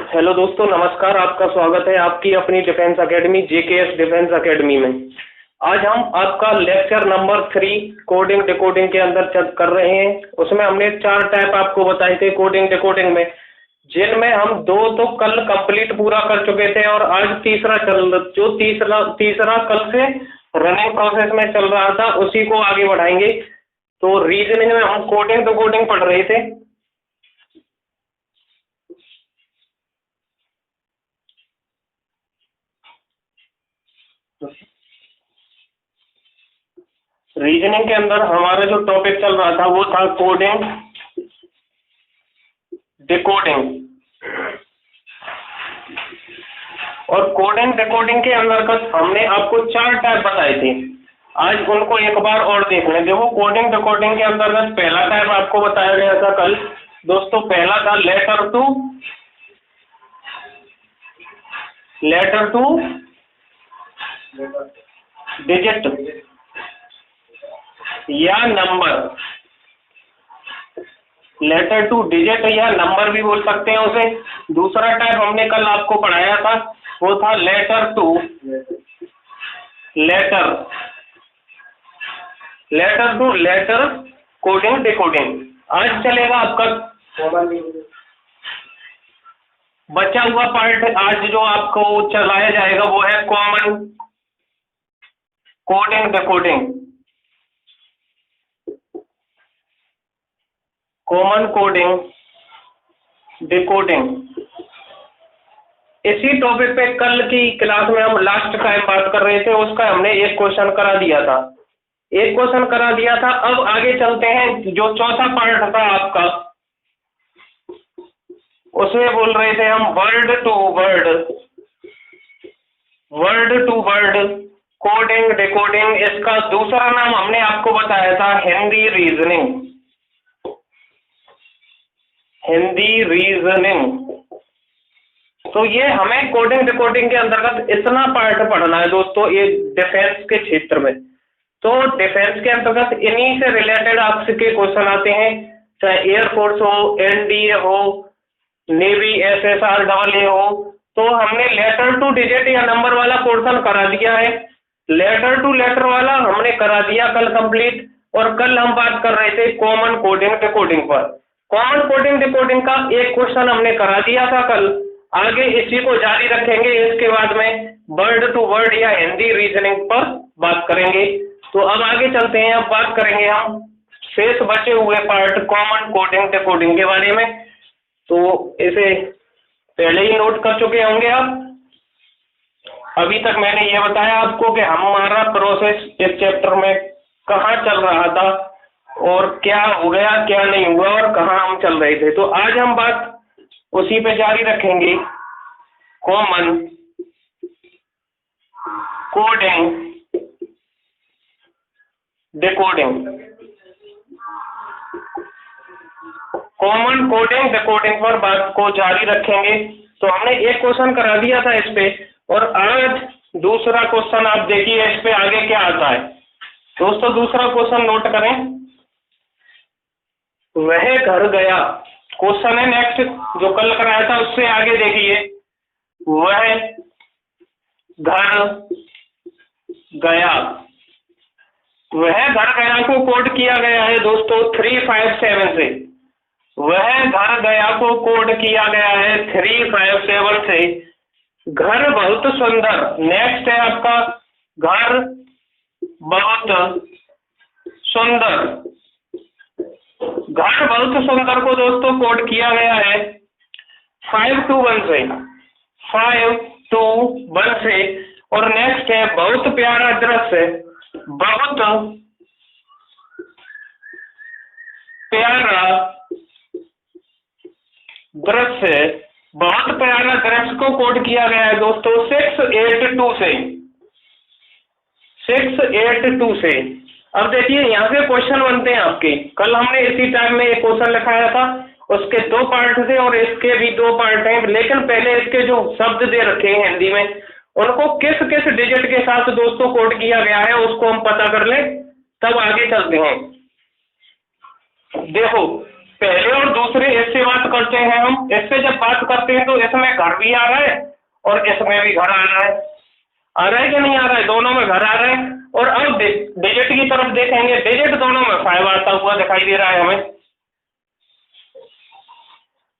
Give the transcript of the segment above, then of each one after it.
Hello दोस्तों, नमस्कार। आपका स्वागत है आपकी अपनी defence academy JKS defence academy में। आज हम आपका लेक्चर नंबर 3 कोडिंग डिकोडिंग के अंदर कर रहे हैं। उसमें हमने 4 टाइप आपको बताए थे कोडिंग डिकोडिंग में, जिनमें हम 2 तो कल कंप्लीट पूरा कर चुके थे और आज तीसरा तीसरा कल से रनिंग प्रोसेस में चल रहा था, उसी को आगे बढ़ाएंगे। तो रीजनिंग में हम कोडिंग डिकोडिंग पढ़ रहे थे। रीजनिंग के अंदर हमारा जो टॉपिक चल रहा था वो था कोडिंग डिकोडिंग। और कोडिंग डिकोडिंग के अंतर्गत हमने आपको 4 टाइप बताए थे। आज उनको एक बार और देख लें। देखो, कोडिंग डिकोडिंग के अंतर्गत पहला टाइप आपको बताया गया था कल दोस्तों। पहला था लेटर टू डिजिट या नंबर। लेटर टू डिजिट या नंबर भी बोल सकते हैं उसे। दूसरा टाइप हमने कल आपको पढ़ाया था वो था letter to letter coding decoding. आज चलेगा आपका बचा हुआ पार्ट। आज जो आपको चलाया जाएगा वो है common coding decoding. Common coding decoding. इसी टॉपिक पे कल की क्लास में हम लास्ट टाइम बात कर रहे थे, उसका हमने एक क्वेश्चन करा दिया था। अब आगे चलते हैं। जो चौथा पार्ट था आपका, उसमें बोल रहे थे हम word to word coding decoding. इसका दूसरा नाम हमने आपको बताया था हिंदी रीजनिंग। तो ये हमें कोडिंग डिकोडिंग के अंतर्गत इतना पार्ट पढ़ना है दोस्तों, ये डिफेंस के क्षेत्र में। तो डिफेंस के अंतर्गत इन्हीं से रिलेटेड आपके क्वेश्चन आते हैं, चाहे एयरफोर्स हो, एनडीए हो, नेवी एसएसआर AA हो। तो हमने लेटर टू डिजिट या नंबर वाला पोर्शन करा दिया है। लेटर टू लेटर वाला हमने करा दिया कल कंप्लीट। और कल हम बात कर रहे थे कॉमन कोडिंग डिकोडिंग पर। कॉमन कोडिंग डिकोडिंग का एक क्वेश्चन हमने करा दिया था कल। आगे इसी को जारी रखेंगे। इसके बाद में वर्ड टू वर्ड या हिंदी रीजनिंग पर बात करेंगे। तो अब आगे चलते हैं। अब बात करेंगे हम शेष बचे हुए पार्ट कॉमन कोडिंग डिकोडिंग के बारे में। तो इसे पहले ही नोट कर चुके होंगे आप। अभी तक मैंने ये बताया आपको कि हमारा प्रोसेस इस चैप्टर में कहाँ चल रहा था और क्या हो गया, क्या नहीं हुआ और कहाँ हम चल रहे थे। तो आज हम बात उसी पे जारी रखेंगे। Common coding decoding. Common coding decoding पर बात को जारी रखेंगे। तो हमने एक क्वेश्चन करा दिया था इस पे, और आज दूसरा क्वेश्चन आप देखिए इस पे आगे क्या आता है दोस्तों। दूसरा क्वेश्चन नोट करें। वह घर गया क्वेश्चन है नेक्स्ट, जो कल कराया था उससे आगे देखिए। वह घर गया। वह घर गया को कोड किया गया है दोस्तों 357 से। वह घर गया को कोड किया गया है 357 से। घर बहुत सुंदर नेक्स्ट है आपका। घर बहुत सुंदर। घर बहुत सुंदर को दोस्तों कोड किया गया है 521 से। और नेक्स्ट है बहुत प्यारा दृश्य। बहुत प्यारा दृश्य को कोड किया गया है दोस्तों 682 से। अब देखिए यहाँ से क्वेश्चन बनते हैं आपके। कल हमने इसी टाइम में एक क्वेश्चन लिखाया था, उसके 2 पार्ट थे और इसके भी 2 पार्ट हैं। लेकिन पहले इसके जो शब्द दे रखे हैं हिंदी में, उनको किस किस डिजिट के साथ दोस्तों कोड किया गया है उसको हम पता कर लें, तब आगे चलते हैं। देखो, पहले और दूसरे इससे बात करते हैं हम। इससे जब बात करते हैं तो इसमें घर भी आ रहा है और इसमें भी घर आ रहा है। आ रहा है कि नहीं आ रहा है? दोनों में घर आ रहा है। और अब डिजिट की तरफ देखेंगे, डिजिट दोनों में 5 आता हुआ दिखाई दे रहा है हमें।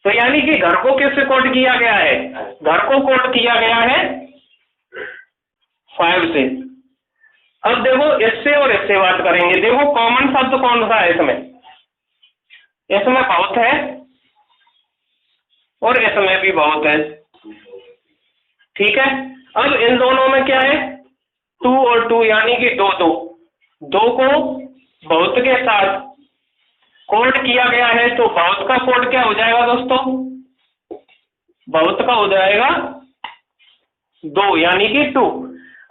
तो यानी कि घर को किससे कोड किया गया है? घर को कोड किया गया है 5 से। अब देखो इससे और इससे बात करेंगे। देखो कॉमन शब्द कौन सा है इसमें? इसमें बहुत है और इसमें भी बहुत है। ठीक है, अब इन दोनों में क्या है? 2 और 2 यानी कि 2 2 2 को बहुत के साथ कोड किया गया है। तो बहुत का कोड क्या हो जाएगा दोस्तों? बहुत का हो जाएगा 2 यानी कि 2।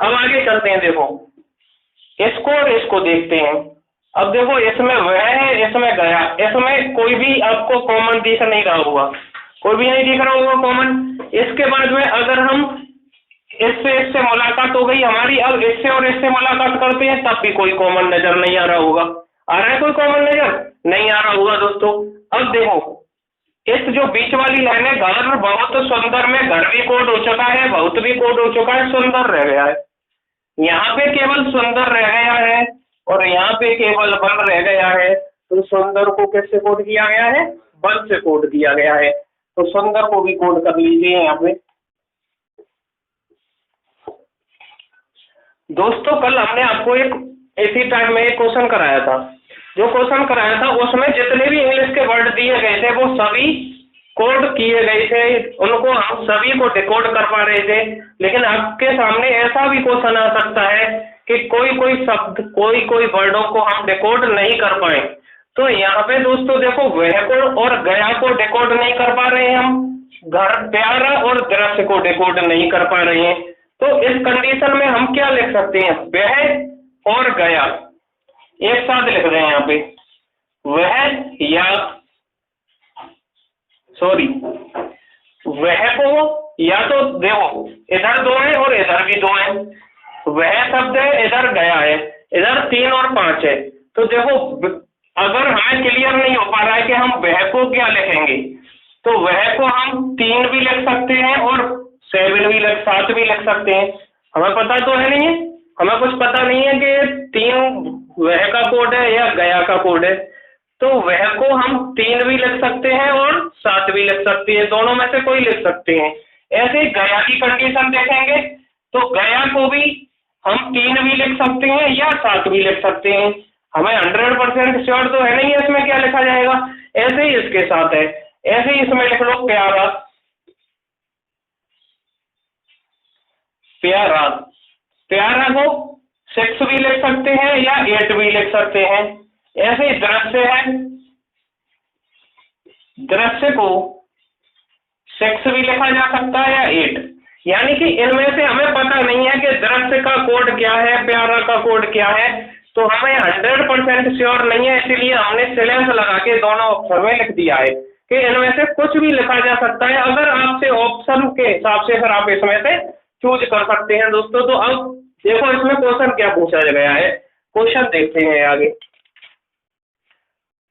अब आगे चलते हैं। देखो इसको और इसको देखते हैं। अब देखो इसमें वह है, इसमें गया। इसमें कोई भी आपको कॉमन दिख नहीं रहा होगा, कोई भी नहीं दिख रहा होगा कॉमन। इसके बाद में अगर हम इससे मुलाकात हो गई हमारी, अब इससे और इससे मुलाकात करते हैं तब भी कोई कॉमन नजर नहीं आ रहा होगा। आ रहा है कोई कॉमन नजर? नहीं आ रहा होगा दोस्तों। अब देखो इस जो बीच वाली लाइन है, घर बहुत सुंदर में घर भी कोड हो चुका है, बहुत भी कोड हो चुका है, सुंदर रह गया है। यहाँ पे केवल सुंदर रह गया है और यहाँ पे केवल बल रह गया है। तो सुंदर को किससे कोड किया गया है? बल से कोड किया गया है। तो सुंदर को भी कोड कर लीजिए यहाँ पे। दोस्तों कल हमने आपको एक इसी टाइम में एक क्वेश्चन कराया था। जो क्वेश्चन कराया था उसमें जितने भी इंग्लिश के वर्ड दिए गए थे वो सभी कोड किए गए थे, उनको हम सभी को डिकोड कर पा रहे थे। लेकिन आपके सामने ऐसा भी क्वेश्चन आ सकता है कि कोई कोई शब्द, कोई कोई वर्डों को हम डिकोड नहीं कर पाए। तो यहाँ पे दोस्तों देखो वह को और गया को डिकोड नहीं कर पा रहे हैं हम, घर प्यारा और दृश्य को डिकोड नहीं कर पा रहे हैं। तो इस कंडीशन में हम क्या लिख सकते हैं? वह और गया एक साथ लिख रहे हैं यहाँ पे। वह या सॉरी वह को, या तो देखो इधर 2 है और इधर भी 2 है। वह शब्द है, इधर गया है, इधर 3 और 5 है। तो देखो अगर हमें क्लियर नहीं हो पा रहा है कि हम वह को क्या लिखेंगे, तो वह को हम 3 भी लिख सकते हैं और 7 भी लिख सकते हैं। हमें पता तो है नहीं है, हमें कुछ पता नहीं है कि 3 वह का कोड है या गया का कोड है। तो वह को हम 3 भी लिख सकते हैं और 7 भी लिख सकते हैं, दोनों में से कोई लिख सकते हैं। ऐसे गया की कंडीशन देखेंगे तो गया को भी हम 3 भी लिख सकते हैं या 7 भी लिख सकते हैं। हमें 100% श्योर तो है नहीं है इसमें क्या लिखा जाएगा। ऐसे ही इसके साथ है, ऐसे ही इसमें लिख लो प्यारा। प्यारा, प्यारा को 6 भी लिख सकते हैं या 8 भी लिख सकते हैं। ऐसे ही दृश्य है, दृश्य को 6 भी लिखा जा सकता है या 8। यानी कि इनमें से हमें पता नहीं है कि दृश्य का कोड क्या है, प्यारा का कोड क्या है। तो हमें 100% श्योर नहीं है, इसीलिए हमने सिलेंस लगा के दोनों ऑप्शन में लिख दिया है कि इनमें से कुछ भी लिखा जा सकता है। अगर आपसे ऑप्शन के हिसाब से फिर आप इसमें से चूज कर सकते हैं दोस्तों। तो अब देखो इसमें क्वेश्चन क्या पूछा गया है, क्वेश्चन देखते हैं आगे।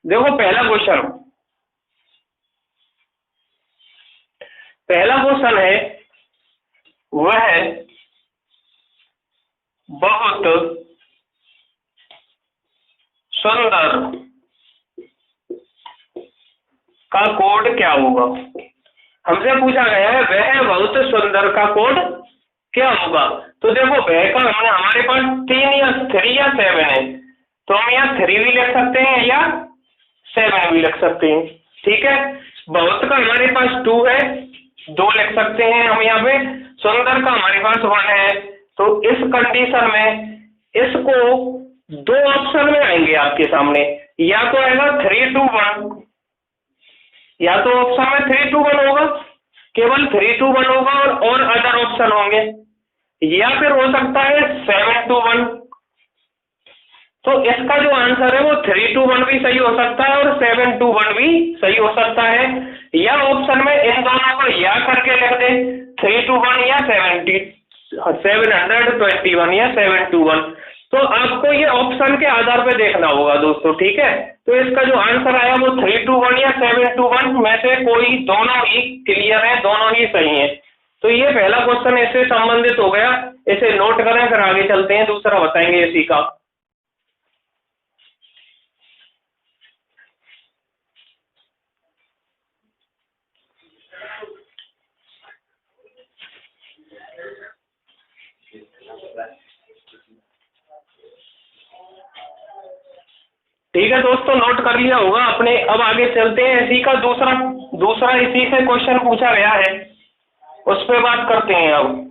देखो पहला क्वेश्चन है वह बहुत सुंदर का कोड क्या होगा। हमसे पूछा गया है वह बहुत सुंदर का कोड क्या होगा। तो देखो वह का हमने हमारे पास 3 या 3 या 7 है, तो हम यहाँ 3 भी लिख सकते हैं या 7 भी लिख सकते हैं। ठीक है, बहुत का हमारे पास 2 है, 2 लिख सकते हैं हम यहाँ पे। सुंदर का हमारे पास 1 है। तो इस कंडीशन में इसको 2 ऑप्शन में आएंगे आपके सामने, या तो आएगा 3 2 1, या तो ऑप्शन में 3 2 1 होगा, केवल 3 2 1 होगा और अदर ऑप्शन होंगे, या फिर हो सकता है 7 2 1। तो इसका जो आंसर है वो 3 2 1 भी सही हो सकता है और 7 2 1 भी सही हो सकता है। या ऑप्शन में इन दोनों को या करके लिख दे, 3 2 1 या 721 या 7 2 1। तो आपको ये ऑप्शन के आधार पे देखना होगा दोस्तों, ठीक है। तो इसका जो आंसर आया वो 321 या 721 में से कोई दोनों ही क्लियर है, दोनों ही सही है। तो ये पहला क्वेश्चन इससे संबंधित हो गया, इसे नोट करें, फिर आगे चलते हैं, दूसरा बताएंगे इसी का। ठीक है दोस्तों, नोट कर लिया होगा आपने। अब आगे चलते हैं, इसी का दूसरा इसी से क्वेश्चन पूछा गया है, उस पर बात करते हैं अब।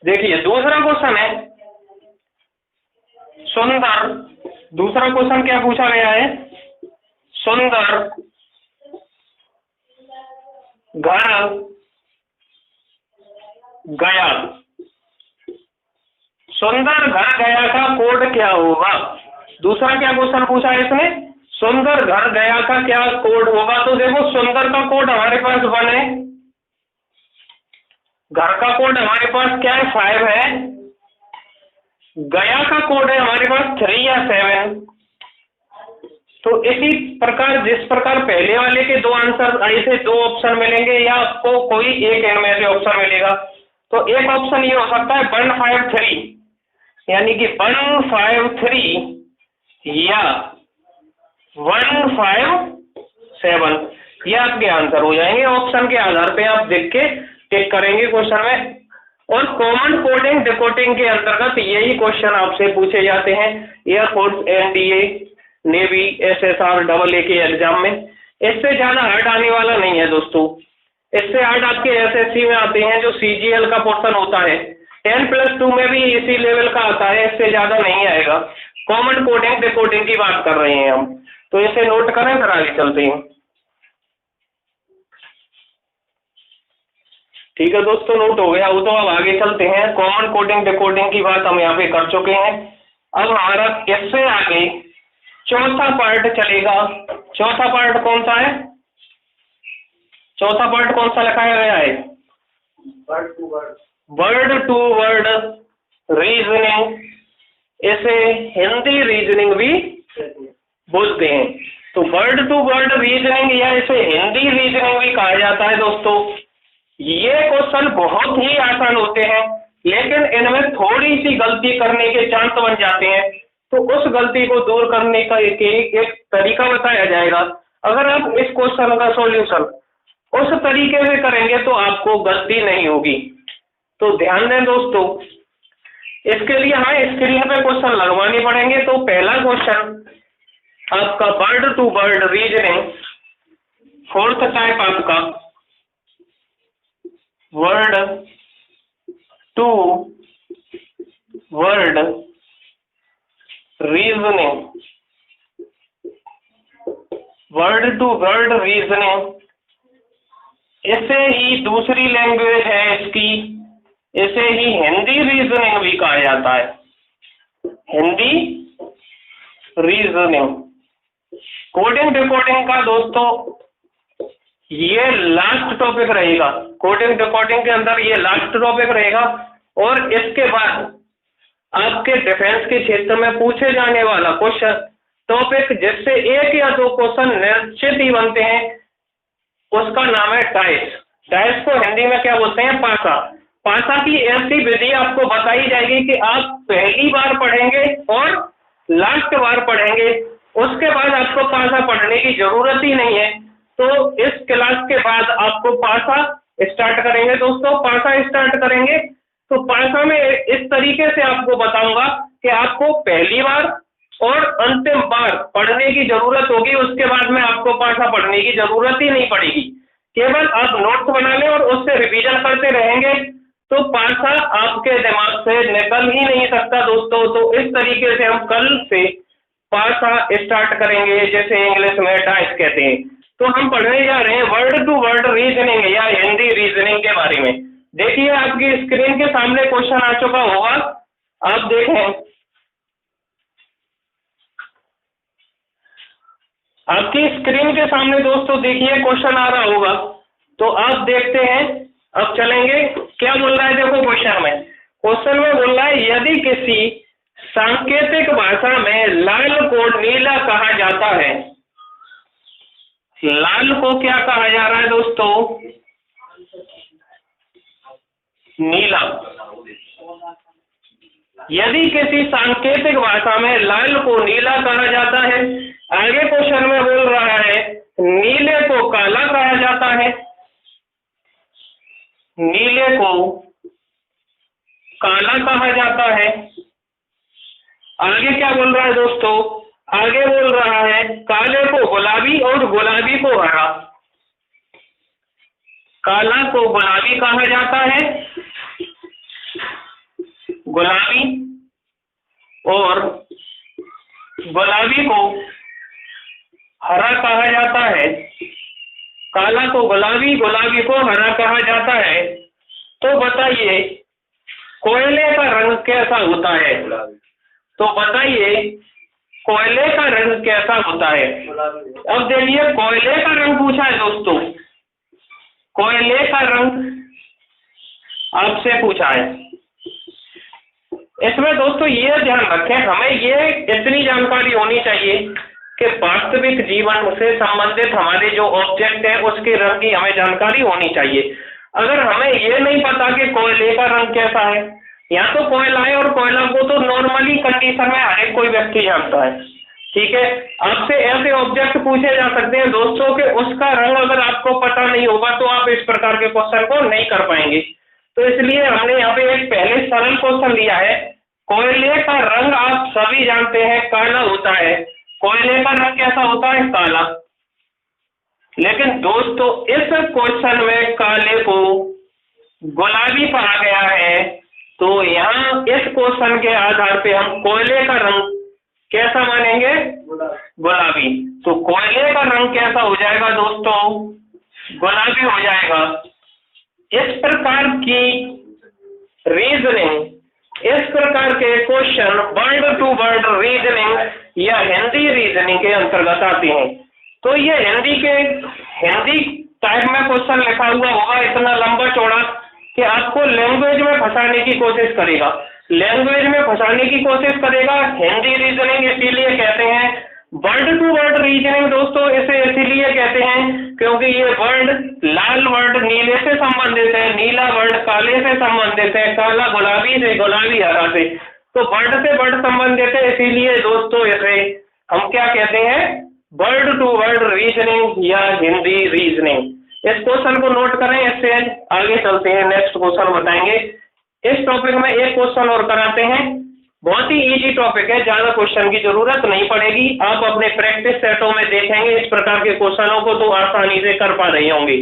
देखिए दूसरा क्वेश्चन है सुंदर। दूसरा क्वेश्चन क्या पूछा गया है? सुंदर घर गया। सुंदर घर गया का कोड क्या होगा? दूसरा क्या क्वेश्चन पूछा है इसने? सुंदर घर गया का क्या कोड होगा? तो देखो सुंदर का कोड हमारे पास 1 है, घर का कोड हमारे पास क्या है 5 है, गया का कोड है हमारे पास 3 या 7। तो इसी प्रकार जिस प्रकार पहले वाले के 2 आंसर आए थे, 2 ऑप्शन मिलेंगे या आपको कोई एक इनमें से ऑप्शन मिलेगा। तो एक ऑप्शन ये हो सकता है 153, यानी कि 153 या 157, ये आपके आंसर हो जाएंगे। ऑप्शन के आधार पे आप देख के टिक करेंगे क्वेश्चन में। और कॉमन कोडिंग डिकोडिंग के अंतर्गत यही क्वेश्चन आपसे पूछे जाते हैं air force, NDA, navy, SSR, AA के एग्जाम में। इससे ज्यादा हार्ड आने वाला नहीं है दोस्तों। इससे हार्ड आपके एसएससी में आते हैं, जो सीजीएल का पोर्शन होता है। 10+2 में भी इसी लेवल का आता है, इससे ज्यादा नहीं आएगा। कॉमन कोडिंग डिकोडिंग की बात कर रहे हैं हम, तो इसे नोट करें, फिर आगे चलते हैं। ठीक है दोस्तों, नोट हो गया वो। तो अब आगे चलते हैं। कॉमन कोडिंग डिकोडिंग की बात हम यहाँ पे कर चुके हैं। अब हमारा इससे आगे चौथा पार्ट चलेगा। चौथा पार्ट कौन सा है? चौथा पार्ट कौन सा लिखाया गया है? Word to word reasoning. इसे हिंदी रीजनिंग भी बोलते हैं। तो वर्ड टू वर्ड रीजनिंग या इसे हिंदी रीजनिंग भी कहा जाता है दोस्तों। ये क्वेश्चन बहुत ही आसान होते हैं, लेकिन इनमें थोड़ी सी गलती करने के चांस बन जाते हैं। तो उस गलती को दूर करने का एक तरीका बताया जाएगा। अगर आप इस क्वेश्चन का सॉल्यूशन उस तरीके से करेंगे तो आपको गलती नहीं होगी। तो ध्यान दें दोस्तों, इसके लिए हमें स्क्रीन पे क्वेश्चन लगवाने पड़ेंगे। तो पहला क्वेश्चन आपका word to word reasoning, fourth type आपका word to word reasoning. Word to word reasoning, इसे ही दूसरी लैंग्वेज है इसकी, इसे ही हिंदी रीजनिंग भी कहा जाता है। हिंदी रीजनिंग। कोडिंग डिकोडिंग का दोस्तों ये लास्ट टॉपिक रहेगा। कोडिंग डिकोडिंग के अंदर ये लास्ट टॉपिक रहेगा। और इसके बाद आपके डिफेंस के क्षेत्र में पूछे जाने वाला क्वेश्चन टॉपिक, जिससे 1 या 2 क्वेश्चन निश्चित ही बनते हैं, उसका नाम है डाइस। डाइस को हिंदी में क्या बोलते हैं? पासा। पासा की ऐसी विधि आपको बताई जाएगी कि आप पहली बार पढ़ेंगे और लास्ट बार पढ़ेंगे, उसके बाद आपको पासा पढ़ने की जरूरत ही नहीं है। तो इस क्लास के बाद आपको पासा स्टार्ट करेंगे दोस्तों। पासा स्टार्ट करेंगे तो पासा में इस तरीके से आपको बताऊंगा कि आपको पहली बार और अंतिम बार पढ़ने की जरूरत होगी, उसके बाद में आपको पासा पढ़ने की जरूरत ही नहीं पड़ेगी। केवल आप नोट्स बना लें और उससे रिवीजन करते रहेंगे, तो पासा आपके दिमाग से निकल ही नहीं सकता दोस्तों। तो इस तरीके से हम कल से पासा स्टार्ट करेंगे, जैसे इंग्लिश में डाइस कहते हैं। तो हम पढ़ने जा रहे हैं वर्ड टू वर्ड रीजनिंग या हिंदी रीजनिंग के बारे में। देखिए आपकी स्क्रीन के सामने क्वेश्चन आ चुका होगा, आप देखें। आपकी स्क्रीन के सामने दोस्तों देखिए क्वेश्चन आ रहा होगा। तो आप देखते हैं अब चलेंगे, क्या बोल रहा है देखो क्वेश्चन में बोल रहा है यदि किसी सांकेतिक भाषा में लाल को नीला कहा जाता है, लाल को क्या कहा जा रहा है दोस्तों? नीला। यदि किसी सांकेतिक भाषा में लाल को नीला कहा जाता है, आगे क्वेश्चन में बोल रहा है नीले को काला कहा जाता है, नीले को काला कहा जाता है। आगे क्या बोल रहा है दोस्तों? आगे बोल रहा है काले को गुलाबी और गुलाबी को हरा। काला को गुलाबी कहा जाता है, गुलाबी, और गुलाबी को हरा कहा जाता है। काला को गुलाबी, गुलाबी को हरा कहा जाता है। तो बताइए कोयले का रंग कैसा होता है? तो बताइए कोयले का रंग कैसा होता है? अब देखिए कोयले का रंग पूछा है दोस्तों, कोयले का रंग आपसे पूछा है। इसमें दोस्तों ये ध्यान रखें, हमें ये इतनी जानकारी होनी चाहिए कि वास्तविक जीवन से संबंधित हमारे जो ऑब्जेक्ट है उसके रंग की हमें जानकारी होनी चाहिए। अगर हमें ये नहीं पता कि कोयले का रंग कैसा है, या तो कोयला है और कोयला को तो नॉर्मली कंडीशन में हर एक कोई व्यक्ति जानता है, ठीक है। आपसे ऐसे ऑब्जेक्ट पूछे जा सकते हैं दोस्तों कि उसका रंग अगर आपको पता नहीं होगा तो आप इस प्रकार के क्वेश्चन को नहीं कर पाएंगे। तो इसलिए हमने यहाँ पे एक पहले सरल क्वेश्चन लिया है। कोयले का रंग आप सभी जानते हैं काला होता है, कोयले का रंग कैसा होता है? काला। लेकिन दोस्तों इस क्वेश्चन में काले को गुलाबी कहा गया है, तो यहाँ इस क्वेश्चन के आधार पे हम कोयले का रंग कैसा मानेंगे? गुलाबी। तो कोयले का रंग कैसा हो जाएगा दोस्तों? गुलाबी हो जाएगा। इस प्रकार की रीजनिंग, इस प्रकार के question word to word reasoning या हिंदी रीजनिंग के अंतर्गत आते हैं। तो ये हिंदी टाइप में क्वेश्चन लिखा हुआ होगा इतना लंबा चौड़ा कि आपको लैंग्वेज में फंसाने की कोशिश करेगा, लैंग्वेज में फंसाने की कोशिश करेगा। हिंदी रीजनिंग इसीलिए कहते हैं वर्ड टू वर्ड रीजनिंग दोस्तों, इसे इसीलिए कहते हैं क्योंकि ये वर्ड लाल वर्ड नीले से संबंधित है, नीला वर्ड काले से संबंधित है, काला गुलाबी से, गुलाबी हरा से, तो वर्ड से वर्ड संबंधित है। इसीलिए दोस्तों इसे हम क्या कहते हैं? वर्ड टू वर्ड रीजनिंग या हिंदी रीजनिंग। इस क्वेश्चन को नोट करें, इससे आगे चलते हैं, नेक्स्ट क्वेश्चन बताएंगे। इस टॉपिक में एक क्वेश्चन और कराते हैं, बहुत ही इजी टॉपिक है, ज्यादा क्वेश्चन की जरूरत नहीं पड़ेगी। आप अपने प्रैक्टिस सेटों में देखेंगे इस प्रकार के क्वेश्चनों को तो आसानी से कर पा रहे होंगे।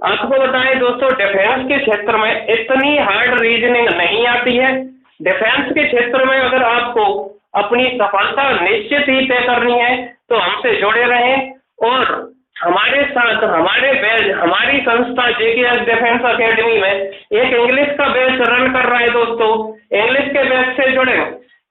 आपको बताएं दोस्तों डिफेंस के क्षेत्र में इतनी हार्ड रीजनिंग नहीं आती है। डिफेंस के क्षेत्र में अगर आपको अपनी सफलता निश्चित ही तय करनी है तो हमसे जुड़े रहें और हमारे साथ हमारी संस्था जेकेएस डिफेंस एकेडमी में एक इंग्लिश का बैच रन कर रहा है दोस्तों। इंग्लिश के बैच से जुड़े।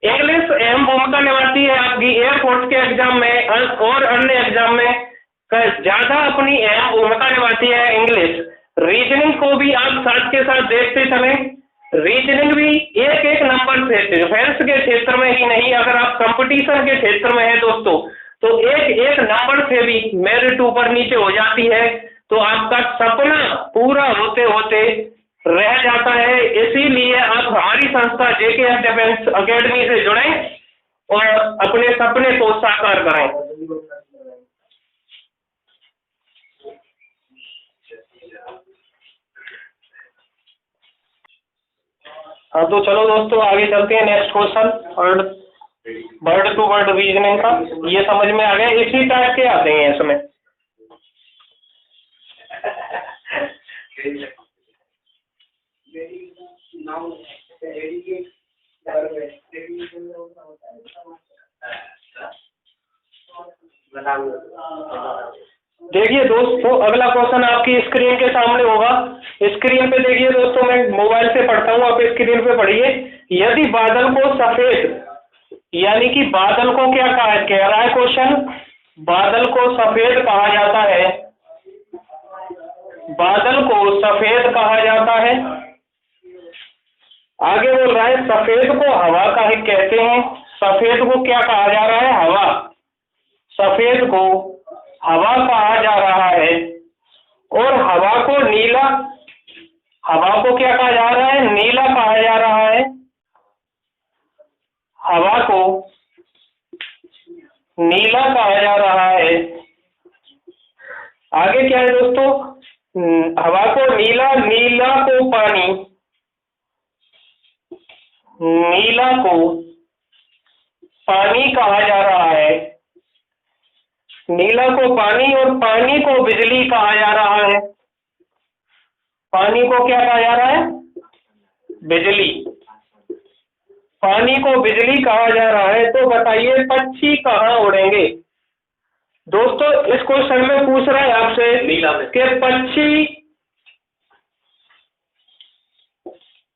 इंग्लिश अहम भूमिका निभाती है आपकी एयरफोर्स के एग्जाम में और अन्य एग्जाम में ज्यादा अपनी अहम भूमिका निभाती है इंग्लिश। रीजनिंग को भी आप साथ के साथ देखते चलें। रीजनिंग भी एक एक नंबर से डिफेंस के क्षेत्र में ही नहीं, अगर आप कंपटीशन के क्षेत्र में है दोस्तों तो एक एक नंबर से भी मेरिट ऊपर नीचे हो जाती है, तो आपका सपना पूरा होते होते रह जाता है। इसीलिए आप हमारी संस्था जेकेएस डिफेंस एकेडमी से जुड़ें और अपने सपने को साकार करें। हाँ तो चलो दोस्तों आगे चलते हैं, next question word to word reasoning का। ये समझ में आ गया, इसी टाइप के आते हैं इसमें। देखिए दोस्तों अगला क्वेश्चन आपकी स्क्रीन के सामने होगा। स्क्रीन पे देखिए दोस्तों, मैं मोबाइल से पढ़ता हूँ, आप स्क्रीन पे पढ़िए। यदि बादल को सफेद, यानी कि बादल को क्या कह रहा है क्वेश्चन? बादल को सफेद कहा जाता है, बादल को सफेद कहा जाता है। आगे बोल रहा है सफेद को हवा का ही कहते हैं। सफेद को क्या कहा जा रहा है? हवा। सफेद को हवा कहा जा रहा है। और हवा को नीला, हवा को क्या कहा जा रहा है? नीला कहा जा रहा है। हवा को नीला कहा जा रहा है। आगे क्या है दोस्तों? हवा को नीला, नीला को पानी, नीला को पानी कहा जा रहा है। नीला को पानी और पानी को बिजली कहा जा रहा है। पानी को क्या कहा जा रहा है? बिजली। पानी को बिजली कहा जा रहा है। तो बताइए पक्षी कहाँ उड़ेंगे? दोस्तों इस क्वेश्चन में पूछ रहा है आपसे कि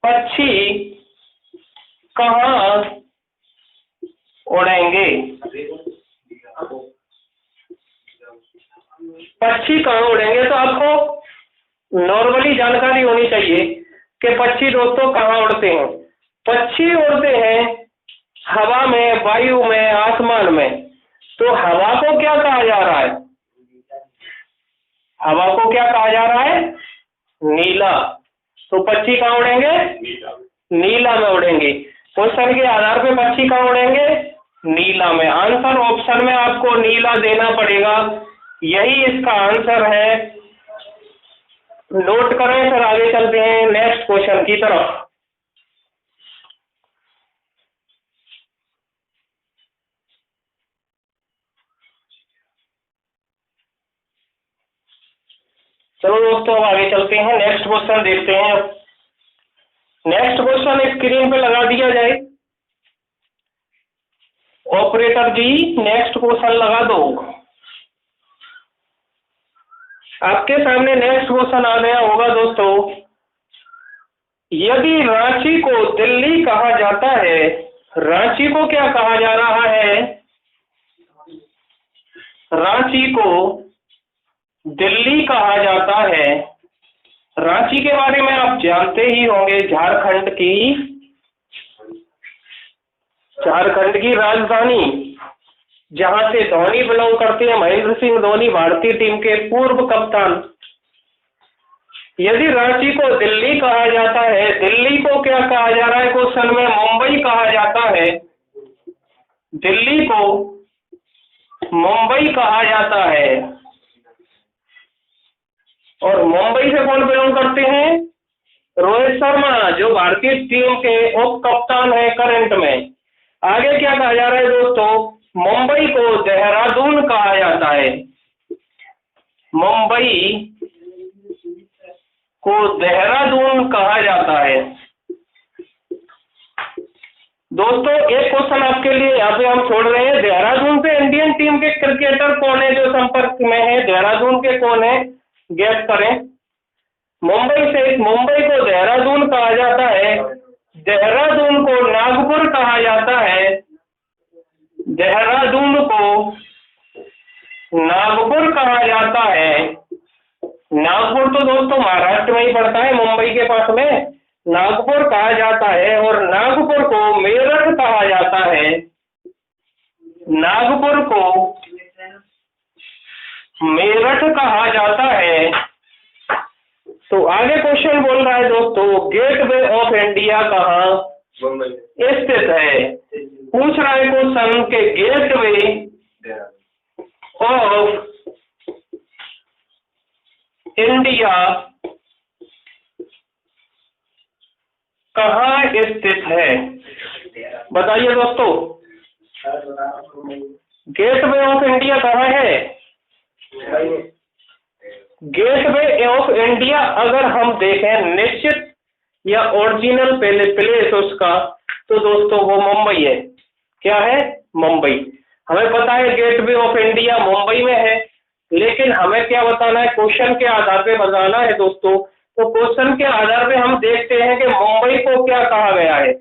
पक्षी कहाँ उड़ेंगे? पक्षी कहाँ उड़ेंगे? तो आपको नॉर्मली जानकारी होनी चाहिए कि पक्षी दोस्तों कहाँ उड़ते हैं। पक्षी उड़ते हैं हवा में, वायु में, आसमान में। तो हवा को क्या कहा जा रहा है? हवा को क्या कहा जा रहा है? नीला। तो पक्षी कहाँ उड़ेंगे? नीला में उड़ेंगे। क्वेश्चन के आधार पे पक्षी कहाँ उड़ेंगे? नीला में। आंसर ऑप्शन में आपको नीला देना पड़ेगा, यही इसका आंसर है। नोट करें। फिर आगे चलते हैं नेक्स्ट क्वेश्चन की तरफ। चलो दोस्तों अब आगे चलते हैं, नेक्स्ट क्वेश्चन देखते हैं। नेक्स्ट क्वेश्चन स्क्रीन पे लगा दिया जाए। ऑपरेटर जी नेक्स्ट क्वेश्चन लगा दो। आपके सामने नेक्स्ट क्वेश्चन आ गया होगा दोस्तों। यदि रांची को दिल्ली कहा जाता है, रांची को क्या कहा जा रहा है? रांची को दिल्ली कहा जाता है। रांची के बारे में आप जानते ही होंगे, झारखंड की राजधानी, जहां से धोनी बिलोंग करते हैं, महेंद्र सिंह धोनी, भारतीय टीम के पूर्व कप्तान। यदि रांची को दिल्ली कहा जाता है, दिल्ली को क्या कहा जा रहा है? क्वेश्चन में मुंबई कहा जाता है। दिल्ली को मुंबई कहा जाता है। और मुंबई से कौन बिलोंग करते हैं? रोहित शर्मा, जो भारतीय टीम के उप कप्तान है करंट में। आगे क्या कहा जा रहा है दोस्तों? मुंबई को देहरादून कहा जाता है। मुंबई को देहरादून कहा जाता है। दोस्तों एक क्वेश्चन आपके लिए यहाँ पे हम छोड़ रहे हैं। देहरादून पे इंडियन टीम के क्रिकेटर कौन है जो संपर्क में है? देहरादून के कौन है? गेस करें। मुंबई को देहरादून कहा जाता है। देहरादून को नागपुर कहा जाता है। देहरादून को नागपुर कहा जाता है। नागपुर तो दोस्तों महाराष्ट्र में ही पड़ता है, मुंबई के पास में। नागपुर कहा जाता है। और नागपुर को मेरठ कहा जाता है। नागपुर को मेरठ कहा जाता है। तो आगे क्वेश्चन बोल रहा है दोस्तों, गेटवे ऑफ इंडिया कहाँ स्थित है? पूछ रहा है क्वेश्चन के गेटवे ऑफ इंडिया कहाँ स्थित है? बताइए दोस्तों, गेटवे ऑफ इंडिया कहाँ है? गेटवे ऑफ इंडिया अगर हम देखें निश्चित या ओरिजिनल प्लेस उसका, तो दोस्तों वो मुंबई है। क्या है? मुंबई। हमें पता है गेटवे ऑफ इंडिया मुंबई में है, लेकिन हमें क्या बताना है? क्वेश्चन के आधार पे बताना है दोस्तों। तो क्वेश्चन के आधार पे हम देखते हैं कि मुंबई को क्या कहा गया है।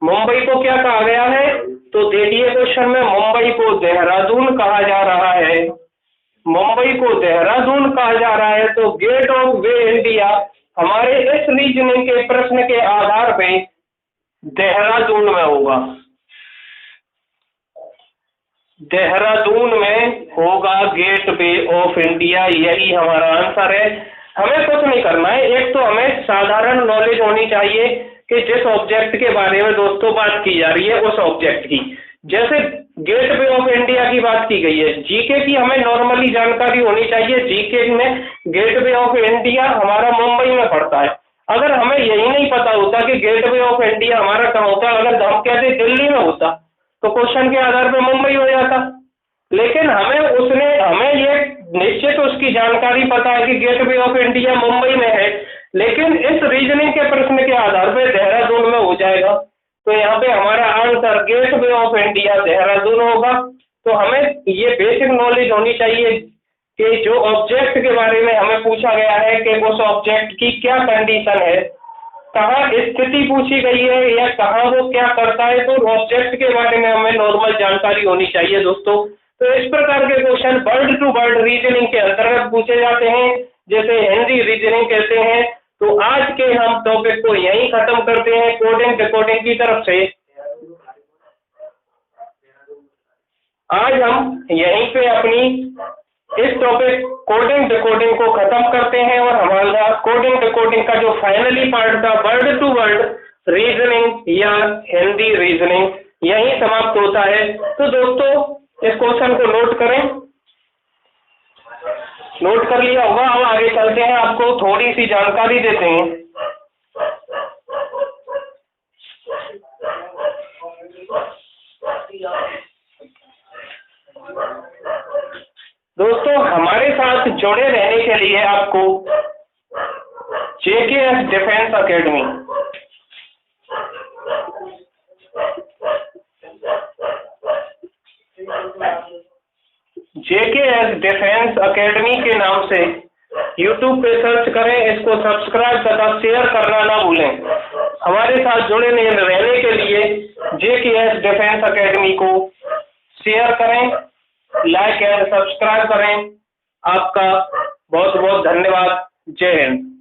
मुंबई को क्या कहा गया है? तो देखिए क्वेश्चन में मुंबई को देहरादून कहा जा रहा है। मुंबई को देहरादून कहा जा रहा है, तो गेट ऑफ वे इंडिया हमारे इस रीजनिंग के प्रश्न के आधार पे देहरादून में होगा। देहरादून में होगा गेट वे ऑफ इंडिया, यही हमारा आंसर है। हमें कुछ नहीं करना है, एक तो हमें साधारण नॉलेज होनी चाहिए कि जिस ऑब्जेक्ट के बारे में दोस्तों बात की जा रही है उस ऑब्जेक्ट की, जैसे गेट वे ऑफ इंडिया की बात की गई है, जीके की हमें नॉर्मली जानकारी होनी चाहिए। जीके में गेट वे ऑफ इंडिया हमारा मुंबई में पड़ता है। अगर हमें यही नहीं पता होता कि गेट वे ऑफ इंडिया हमारा कहाँ होता, अगर हम कहते दिल्ली में होता तो क्वेश्चन के आधार पर मुंबई हो जाता। लेकिन हमें ये निश्चित उसकी जानकारी पता है कि gateway of India Mumbai में है, लेकिन इस रीजनिंग के प्रश्न के आधार पर देहरादून में हो जाएगा। तो यहाँ पे हमारा answer gateway of India Dehradun होगा। तो हमें ये बेसिक नॉलेज होनी चाहिए कि जो ऑब्जेक्ट के बारे में हमें पूछा गया है कि उस ऑब्जेक्ट की क्या कंडीशन है, कहाँ स्थिति पूछी गई है या कहाँ वो क्या करता है, तो ऑब्जेक्ट के बारे में हमें नॉर्मल जानकारी होनी चाहिए दोस्तों। तो इस प्रकार के question word to word reasoning के अंतर्गत पूछे जाते हैं, जैसे हिंदी रीजनिंग कहते हैं। तो आज के हम टॉपिक को यहीं खत्म करते हैं कोडिंग डिकोडिंग की तरफ से। आज हम यहीं पे अपनी इस टॉपिक कोडिंग डिकोडिंग को खत्म करते हैं और हमारा कोडिंग डिकोडिंग का जो फाइनली पार्ट था वर्ड टू वर्ड रीजनिंग या हिंदी रीजनिंग यहीं समाप्त होता है। तो दोस्तों इस क्वेश्चन को नोट करें, नोट कर लिया होगा। हम आगे चलते हैं, आपको थोड़ी सी जानकारी देते हैं। दोस्तों हमारे साथ जुड़े रहने के लिए आपको JKS defence academy JKS defence academy के नाम से YouTube पे सर्च करें, इसको सब्सक्राइब तथा शेयर करना ना भूलें। हमारे साथ जुड़े रहने के लिए JKS डिफेंस एकेडमी को शेयर करें, लाइक एंड सब्सक्राइब करें। आपका बहुत बहुत धन्यवाद। जय हिंद।